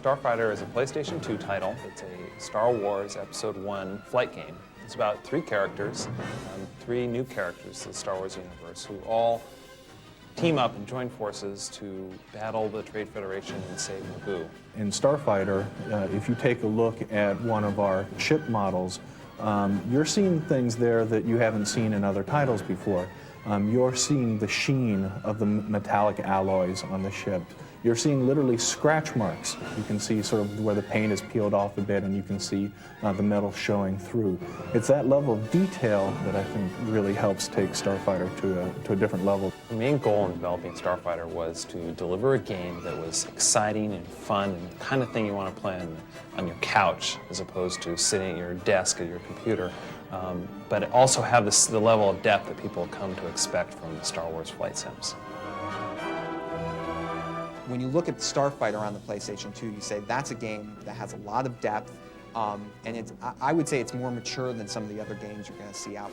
Starfighter is a PlayStation 2 title. It's a Star Wars Episode 1 flight game. It's about three characters, three new characters to the Star Wars universe who all team up and join forces to battle the Trade Federation and save Naboo. In Starfighter, if you take a look at one of our ship models, you're seeing things there that you haven't seen in other titles before. You're seeing the sheen of the metallic alloys on the ship. You're seeing literally scratch marks. You can see sort of where the paint is peeled off a bit, and you can see the metal showing through. It's that level of detail that I think really helps take Starfighter to a different level. The main goal in developing Starfighter was to deliver a game that was exciting and fun and the kind of thing you want to play on your couch as opposed to sitting at your desk at your computer. But it also have the level of depth that people come to expect from the Star Wars flight sims. When you look at Starfighter on the PlayStation 2, you say that's a game that has a lot of depth, and I would say it's more mature than some of the other games you're going to see out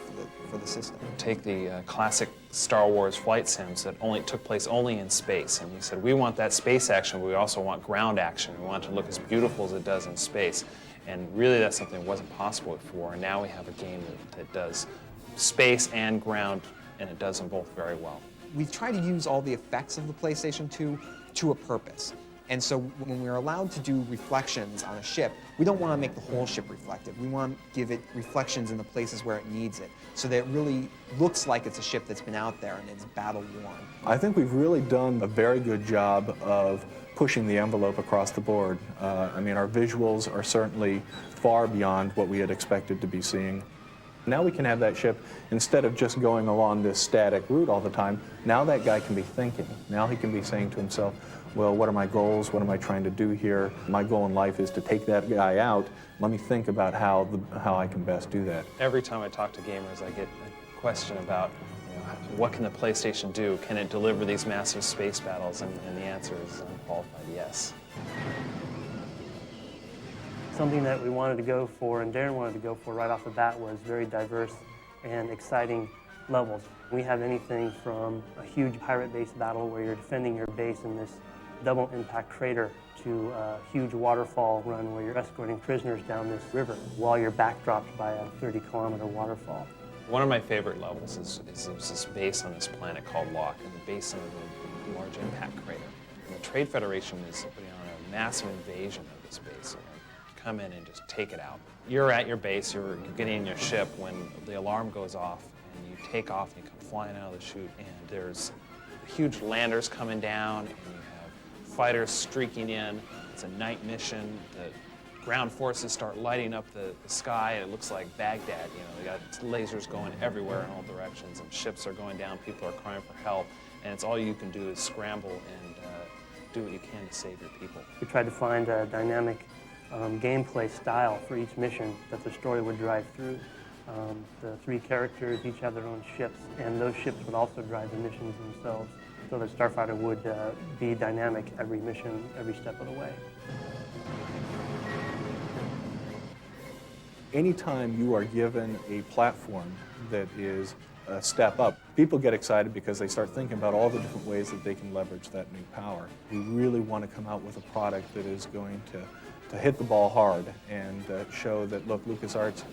for the system. Take the classic Star Wars flight sims that took place only in space, and you said, we want that space action, but we also want ground action. We want it to look as beautiful as it does in space. And really that's something that wasn't possible before, and now we have a game that does space and ground, and it does them both very well. We've tried to use all the effects of the PlayStation 2 to a purpose. And so when we're allowed to do reflections on a ship, we don't want to make the whole ship reflective. We want to give it reflections in the places where it needs it, so that it really looks like it's a ship that's been out there and it's battle-worn. I think we've really done a very good job of pushing the envelope across the board. I mean, our visuals are certainly far beyond what we had expected to be seeing. Now we can have that ship, instead of just going along this static route all the time, now that guy can be thinking. Now he can be saying to himself, well, what are my goals? What am I trying to do here? My goal in life is to take that guy out. Let me think about how I can best do that. Every time I talk to gamers, I get a question about, what can the PlayStation do? Can it deliver these massive space battles? And the answer is unqualified yes. Something that we wanted to go for, and Darren wanted to go for right off the bat, was very diverse and exciting levels. We have anything from a huge pirate base battle where you're defending your base in this double impact crater to a huge waterfall run where you're escorting prisoners down this river while you're backdropped by a 30-kilometer waterfall. One of my favorite levels is this base on this planet called Locke, in the basin of the large impact crater. And the Trade Federation is putting on a massive invasion of this base. Come in and just take it out. You're at your base, you're getting in your ship when the alarm goes off, and you take off and you come flying out of the chute, and there's huge landers coming down, and you have fighters streaking in. It's a night mission. The ground forces start lighting up the sky, and it looks like Baghdad. They got lasers going everywhere in all directions, and ships are going down, people are crying for help, and it's all you can do is scramble and do what you can to save your people. We tried to find a dynamic gameplay style for each mission that the story would drive through. The three characters each have their own ships, and those ships would also drive the missions themselves, so that Starfighter would be dynamic every mission, every step of the way. Anytime you are given a platform that is a step up, people get excited because they start thinking about all the different ways that they can leverage that new power. We really want to come out with a product that is going to hit the ball hard and show that, look, LucasArts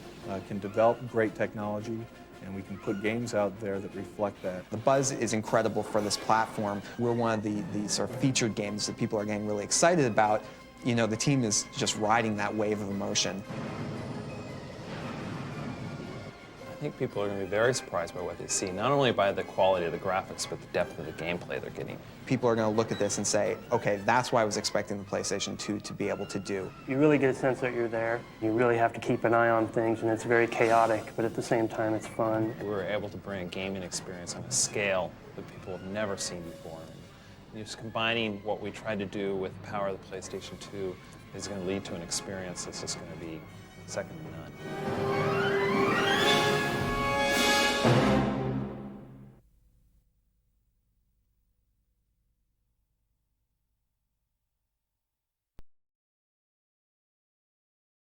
can develop great technology, and we can put games out there that reflect that. The buzz is incredible for this platform. We're one of the sort of featured games that people are getting really excited about. The team is just riding that wave of emotion. I think people are going to be very surprised by what they see, not only by the quality of the graphics, but the depth of the gameplay they're getting. People are going to look at this and say, okay, that's what I was expecting the PlayStation 2 to be able to do. You really get a sense that you're there. You really have to keep an eye on things, and it's very chaotic, but at the same time, it's fun. We were able to bring a gaming experience on a scale that people have never seen before. And just combining what we tried to do with the power of the PlayStation 2 is going to lead to an experience that's just going to be second to none.